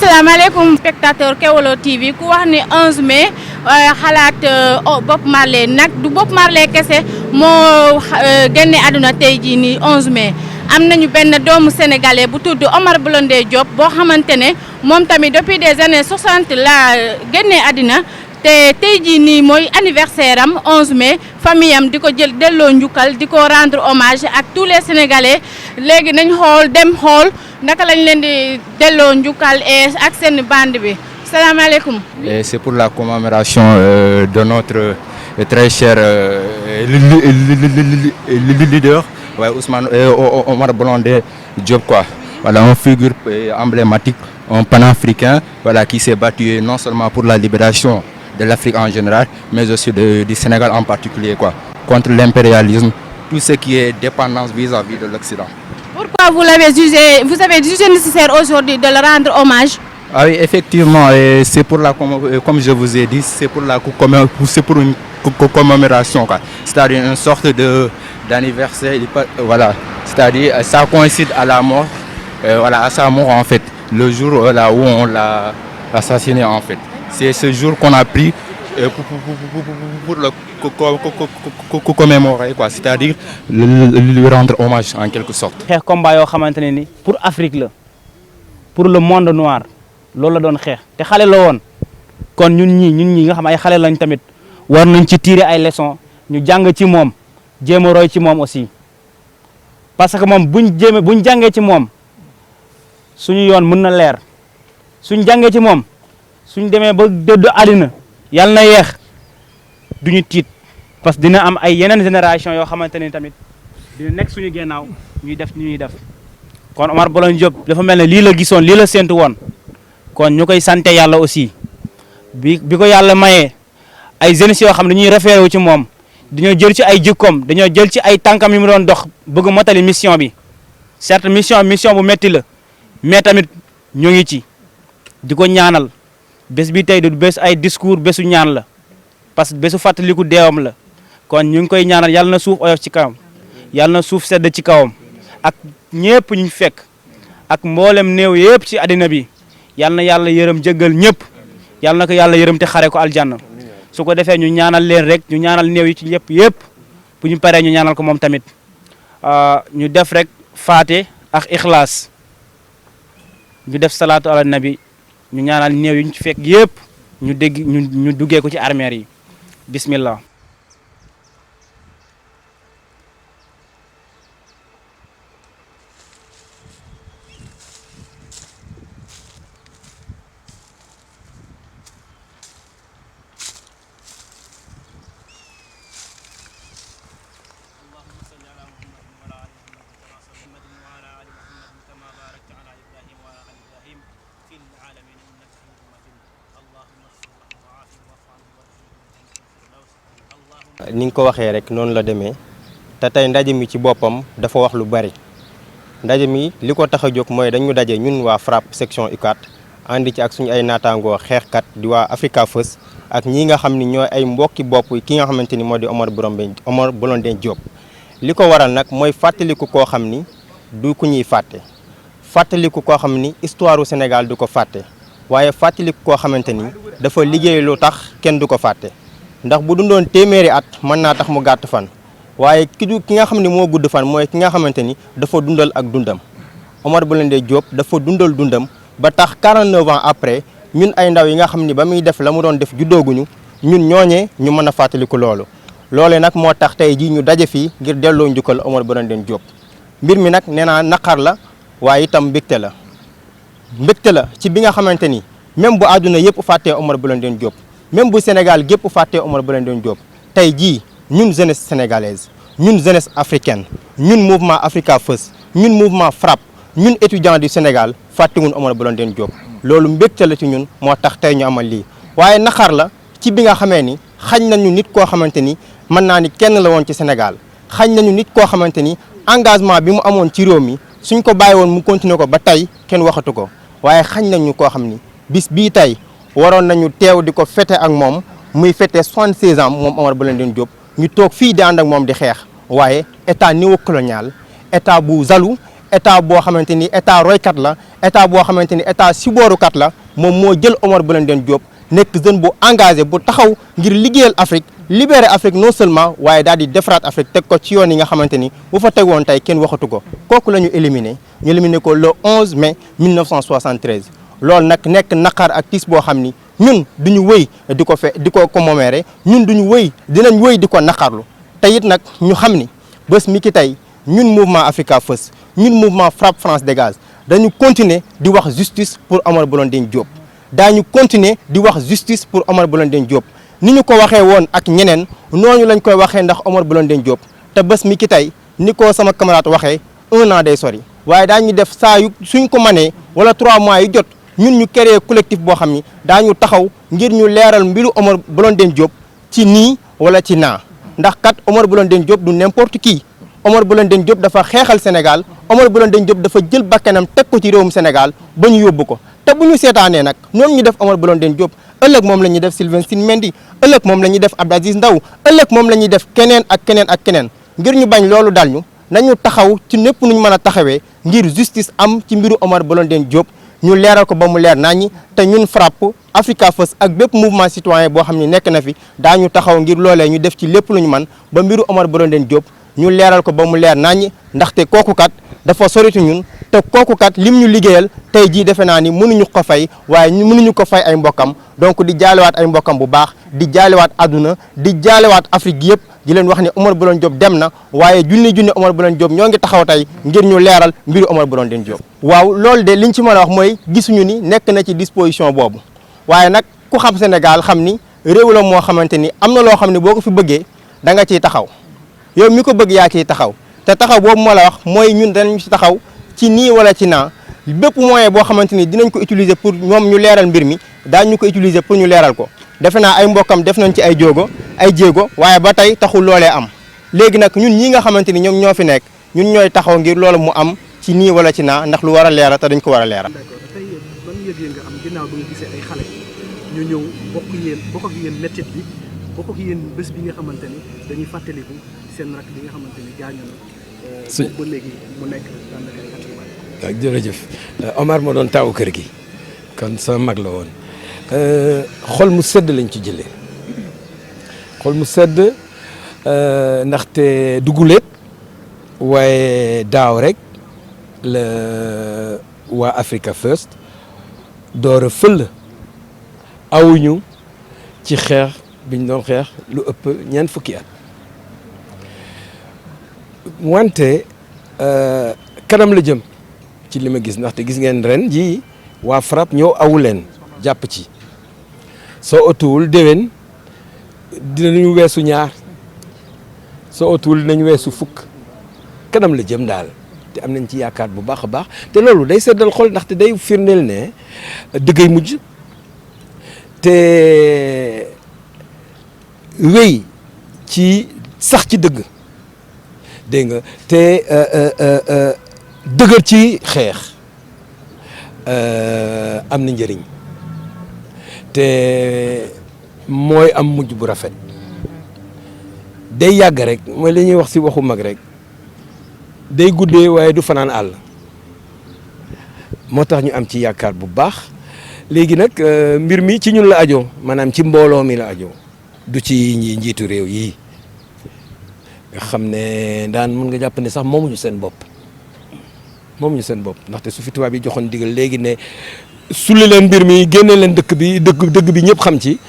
asalaamaaleykum spectateur Kéwoulo TV ku wax ni 11 mai xalaat Bob Marley nag du Bob Marley kese moo génne àdduna tey jii nii 11 mai am nañu benn doomu sénégalais bu tudd Omar Blondin Diop boo xamante ne moom tamit depuis des années 60 la génne àddina te tey jii nii mooy anniversaire am 11 mai famille am di ko jël delloo njukkal di ko rendre hommage ak tous les sénégalais léegi nañ dem xool naka lañ leen di delloo njukkal ak seen bande bi salaamaaleykum. Et c'est pour la commémoration de notre très cher leader, ouais, Ousmane Omar Blondin Diop quoi. Voilà, une figure emblématique, un panafricain, voilà, qui s'est battu non seulement pour la libération de l'Afrique en général, mais aussi du Sénégal en particulier quoi, contre l'impérialisme, tout ce qui est dépendance vis-à-vis de l'Occident. Pourquoi vous avez jugé nécessaire aujourd'hui de le rendre hommage? Ah oui, effectivement, c'est pour comme je vous ai dit, c'est pour une commémoration quoi. C'est-à-dire une sorte d'anniversaire, voilà. C'est-à-dire ça coïncide à la mort, voilà, à sa mort en fait, le jour là où on l'a assassiné en fait. C'est ce jour qu'on a pris pour le commémorer quoi, c'est-à-dire lui rendre hommage en quelque sorte. xeex combat yoo xamante ne ni pour Afrique la, pour le monde noir loolu la doon xeex te xale la woon kon ñun ñi nga xam ay xale lañ tamit war nañ ci tirer ay leçons ñu jàng ci moom jéem a roy ci moom aussi parce que moom buñ jàngee ci moom suñu yoon mën na leer suñ jàngee ci moom suñ demee ba dëdd àddina yàlla na yeex duñu tiit parce que dina am ay yeneen génération yoo xamante ne tamit dina nekk suñu gennaaw ñuy def ñuy def kon Omar Blondin Diop dafa mel ne lii la gisoon lii la séntu woon kon ñu koy sante yàlla aussi bi ko yàlla mayee ay jeunes yoo xam ne dañuy référé wu ci moom dañoo jël ci ay jikkoom dañoo jël ci ay tànkam yu mu doon dox bëgg motali mission bi certes mission bu metti la mais tamit ñu ngi ci di ko ñaanal bés bi tey du bés ay discours bésu ñaan la parce que bésu fàttaliku deewam la kon ñu ngi koy ñaanal yàlla na suuf oyof ci kawam yàlla na suuf sedd ci kawam ak ñëpp ñu fekk ak mboolem néew yëpp ci àddina bi yàlla na yàlla yërëm jéggal ñëpp yàlla na ko yàlla yërëm te xare ko aljanna su ko defee ñu ñaanal leen rek ñu ñaanal néew yi ci ñëpp bu ñu paree ñu ñaanal ko moom tamit ñu def rek faate ak ixlaas ñu def salaatu ala nabi ñu ñaanal néew yi ñu ci fekk yëpp ñu duggee ko ci armeer yi bismillah. ni nga ko waxee rek noonu la demee te tey ndaje mi ci boppam dafa wax lu bari ndaje mi li ko tax a jóg mooy dañu daje ñun waa FRAPP section UCAD ànd ci ak suñu ay naataangoo xeexkat di waa Africa First ak ñi nga xam ni ñooy ay mbokki bopp ki nga xamante ni moo di Omar Blondin Diop. li ko waral nag mooy fàttaliku koo xam ni du ku ñuy fàtte fàttaliku koo xam ni histoire u Sénégal du ko fàtte waaye fàttaliku koo xamante ni dafa liggéey lu tax kenn du ko fàtte. ndax bu dundoon téeméeri at mën naa tax mu gàtt fan waaye ki nga xam ne moo gudd fan mooy ki nga xamante ni dafa dundal ak dundam Omar Blondin Diop dafa dundal dundam ba tax 49 ans après ñun ay ndaw yi nga xam ni ba muy def la mu doon def juddooguñu ñun ñooñee ñu mën a fàttaliku loolu. loolee nag moo tax tey jii ñu daje fii ngir delloo njukkal Omar Blondin Diop mbir mi nag nee naa naqar la waaye itam mbégte la ci bi nga xamante ni même bu àdduna yëpp fàttee Omar Blondin Diop. même bu Sénégal gépp fàttee Omar Blondin Diop tey jii ñun jeunesse sénégalaise ñun jeunesse africaine ñun mouvement Africa First ñun mouvement FRAPP ñun étudiants du Sénégal fàttewuñ Omar Blondin Diop loolu mbégte la ci ñun moo tax tey ñu amal lii waaye naqar la ci bi nga xamee ni xañ nañu nit koo xamante ni mën naa ni kenn la woon ci Sénégal xañ nañu nit koo xamante ni engagement bi mu amoon ci réew mi suñ ko bàyyi woon mu continuer ko ba tey kenn waxatu ko waaye xañ nañu koo xam ni bis bii tey waroon nañu teew di ko fête ak moom muy fête 76 ans moom Omar Blondin Diop ñu toog fii di ànd ak moom di xeex waaye état néocolonial état bu jaloux état boo xamante ni état roykat la état boo xamante ni état siboorukat la moom moo jël Omar Blondin Diop nekk jeune bu engagé bu taxaw ngir liggéeyal Afrique libérer Afrique non seulement waaye daal di defaraat Afrique teg ko ci yoon yi nga xamante ni bu fa tegoon tey kenn waxatu ko kooku la ñu éliminé ko le 11 mai 1973 loolu nag nekk naqar ak tiis boo xam ni ñun duñu wëy di ko commémorer ñun duñu wëy dinañ wëy di ko naqarlu te it nag ñu xam ni bés mi ki tey ñun mouvement Africa First ñun mouvement Frapp France Dégage dañu continuer di wax justice pour Omar Blondin Diop daañu continuer di wax justice pour Omar Blondin Diop ni ñu ko waxee woon ak ñeneen noonu lañ koy waxee ndax Omar Blondin Diop te bés mi ki tey ni ko sama camarade waxee 1 an day sori waaye daañu def saa yu suñ ko manee wala 3 mois yu jot ñun ñu créé collectif boo xam ni daañu taxaw ngir ñu leeral mbiru Omar Blondin Diop ci nii wala ci naa ndax kat Omar Blondin Diop du n'importe qui Omar Blondin Diop dafa xeexal Sénégal Omar Blondin Diop dafa jël bakkanam teg ko ci réewum Sénégal ba ñu yóbbu ko te bu ñu seetaanee nag noonu ñu def Omar Blondin Diop ëllëg moom la ñuy def Sylvain Sine Mendy ëllëg moom la ñuy def Abdou Aziz Ndaw ëllëg moom la ñuy def keneen ak keneen ak keneen ngir ñu bañ loolu dal ñu nañu taxaw ci népp nuñ mën a taxawee ngir justice am ci mbiru Omar Blondin Diop ñu leeral ko ba mu leer naññi te ñun Frapp Africa First ak bépp mouvement citoyen boo xam ne nekk na fi daañu taxaw ngir loolee ñu def ci lépp lu ñu mën ba mbiru Omar Blondin Diop ñu leeral ko ba mu leer naññi ndaxte kooku kat dafa soritu ñun te kooku kat lim ñu liggéeyal tey jii defe naa ni mënuñu ko fay waaye mënuñu ko fay ay mbokkam donc di jaalewaat ay mbokkam bu baax di jaalewaat àdduna di jaalewaat Afrique yëpp di leen wax ne Omar Blondin Diop dem na waaye junni Omar Blondin Diop ñoo ngi taxaw tey ngir ñu leeral mbiru Omar Blondin Diop. waaw loolu de liñ ci mën a wax mooy gisuñu ni nekk na ci disposition boobu waaye nag ku xam Sénégal xam ni réew la moo xamante ni am na loo xam ne boo ko fi bëggee da nga ciy taxaw yow mi ko bëgg yaa ciy taxaw te taxaw boobu moo la wax mooy ñun danañ ci taxaw ci nii wala ci naa bépp moyen boo xamante ni dinañ ko utiliser pour ñoom ñu leeral mbir mi daañu ko utiliser pour ñu leeral ko defe naa ay mbokkam def nañ ci ay jéego waaye ba tey taxul loolee am léegi nag ñun ñi nga xamante ni ñoom ñoo fi nekk ñun ñooy taxaw ngir loolu mu am ci nii wala ci naa ndax lu war a leeral te dañ ko war a leeral. d'accord tey ban yëg-yëg nga am ginnaaw ba nga gisee ay xale ñu ñëw bokk ak yéen métit bi bokk ak yéen bés bi nga xamante ni dañuy fàttaliku seen rak bi nga xamante ni gaañu na ba léegi mu nekk daanaka ay at yu bari. waaw jërëjëf Omar moo doon taawu kër gi kon sama mag la woon xol mu sedd lañ ci jëlee xol mu sedd ndaxte duguleet waaye daaw rek la waa Africa First door a fël awuñu ci xeex biñ doon xeex lu ëpp ñeent fukki at wante kanam la jëm ci li ma gis ndaxte gis ngeen ren jii waa Frapp ñëw awu leen jàpp ci soo otuwul déwén dinañu weesu ñaar soo otuwul dinañu weesu fukk kanam la jëm daal te am nañ ci yaakaar bu baax a baax te loolu day seddal xol ndaxte day firndeel ne dëggay mujj te wéy ci sax ci dëgg dégg nga te dëgër ci xeex am na njëriñ te mooy am mujj bu rafet day yàgg rek mooy li ñuy wax ci waxu mag rek day guddee waaye du fanaan àll moo tax ñu am ci yaakaar bu baax léegi nag mbir mi ci ñun la ajoo maanaam ci mbooloo mi la ajoo du ci njiitu réew yi nga xam ne daan mën nga jàpp ne sax moomuñu seen bopp ndaxte su fi tubaab yi joxoon digal léegi ne sulli leen mbir mi génne leen dëkk bi ñëpp xam ci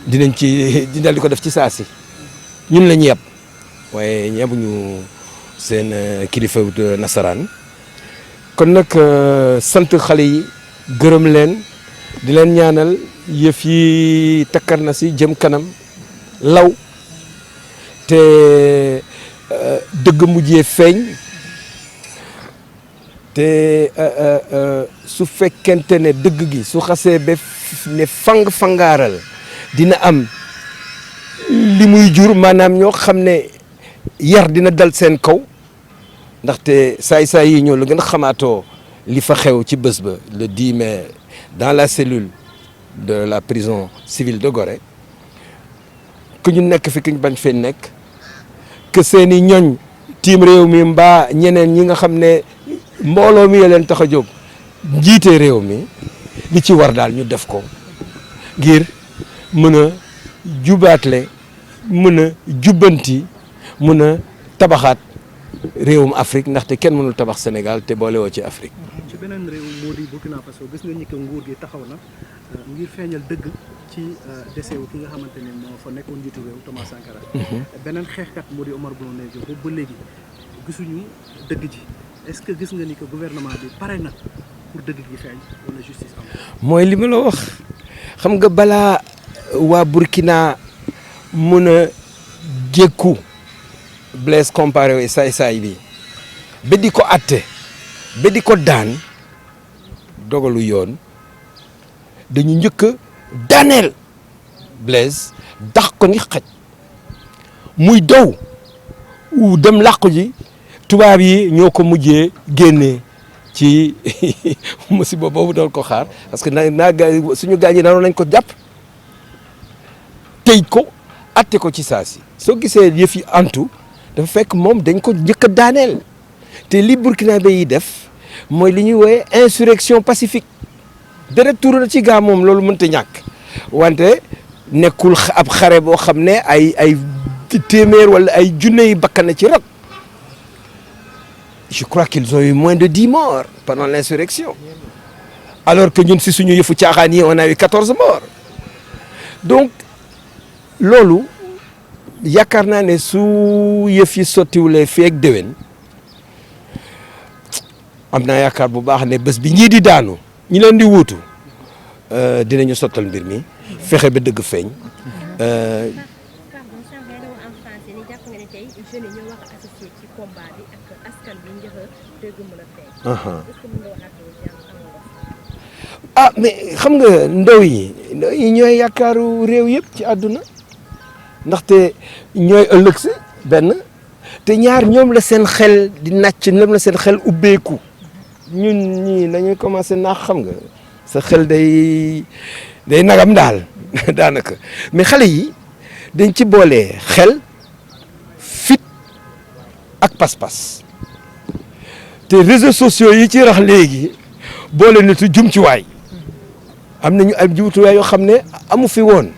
dinañ di ko def ci saa si ñun la ñu yeb waaye ñebuñu seen kilifa nasaraan kon nag sant xale yi gërëm leen di leen ñaanal yëf yi takkar na si jëm kanam law te dëgg mujjee feeñ te su fekkente ne dëgg gi su xasee ba ne fangaaral dina am li muy jur maanaam ñoo xam ne yar dina dal seen kaw ndaxte saay-saay yi ñoo la gën a xamaatoo li fa xew ci bés ba le 10 mai dans la cellule de la prison civile de Gorée que ñu nekk fi que ñu bañ fee nekk que seeni ñoñ tiim réew mi mbaa ñeneen ñi nga xam ne mbooloo mi leen tax a jóg njiite réew mi li ci war daal ñu def ko ngir mën a jubaatle mën a jubbanti mën a tabaxaat réewum Afrique ndaxte kenn mënul tabax Sénégal te boole woo ci Afrique. ci beneen réew moo di Burkina Faso gis nga ni que nguur gi taxaw na ngir feeñal dëgg ci décès wu ki nga xamante ni moo fa nekkoon njiitu réew Thomas Sankara. beneen xeexkat moo di Omar Blondin Diop boobu ba léegi gisuñu dëgg ji est-ce que gis nga ni que gouvernement bi pare na pour dëgg gi feeñ wala justice am. mooy li ma la wax xam nga balaa waa Burkina mën a jékku Blaise Compaoré saay-saay bi ba di ko atte ba di ko daan dogalu yoon dañu njëkk a daaneel Blaise dax ko ni xaj muy daw dem làqu ji tubaab yi ñoo ko mujjee génnee ci musiba boobu doon ko xaar parce que suñu gaañ yi naroon nañ ko jàpp tëj ko atte ko ci saa si soo gisee yëf yi antu dafa fekk moom dañ ko njëkk a daaneel te li burkinabé yi def mooy li ñuy woowe insurrection pacifique deret tuuru na ci gaa moom loolu mënta ñàkk wante nekkul ab xare boo xam ne ay téeméer wala ay junne yi bakkan na ci rot je crois qu'ils ont eu moins de 10 morts pendant l'insurrection alors que ñun si suñu yëfu caaxaan yi on a eu 14 morts donc loolu yaakaar naa ne su yëf yi sottiwulee fii ak déwén am naa yaakaar bu baax ne bés bi ñii di daanu ñi leen di wuutu dinañu sottal mbir mi fexe ba dëgg feeñ. ah mais xam nga ndaw yi ñooy yaakaaru réew yëpp ci àdduna ndaxte ñooy ëllëg si benn te ñaar ñoom la seen xel di nàcc ñoom la seen xel ubbeeku ñun ñii nañuy commencé naax xam nga sa xel day nagam daal daanaka mais xale yi dañ ci boole xel fit ak pas-pas te réseaux sociaux yi ci rax léegi boole nitu jumtuwaay am nañu ay jumtuwaay yoo xam ne amu fi woon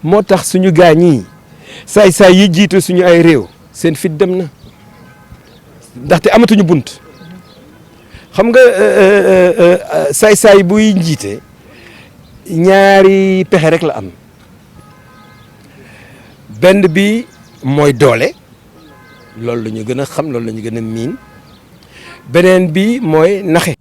moo tax suñu gaa ñii saay-saay yi jiite suñu ay réew seen fit dem na ndaxte amatuñu bunt xam nga saay-saay buy jiite ñaari pexe rek la am benn bi mooy doole loolu la ñu gën a xam loolu la ñu gën a miin beneen bi mooy naxe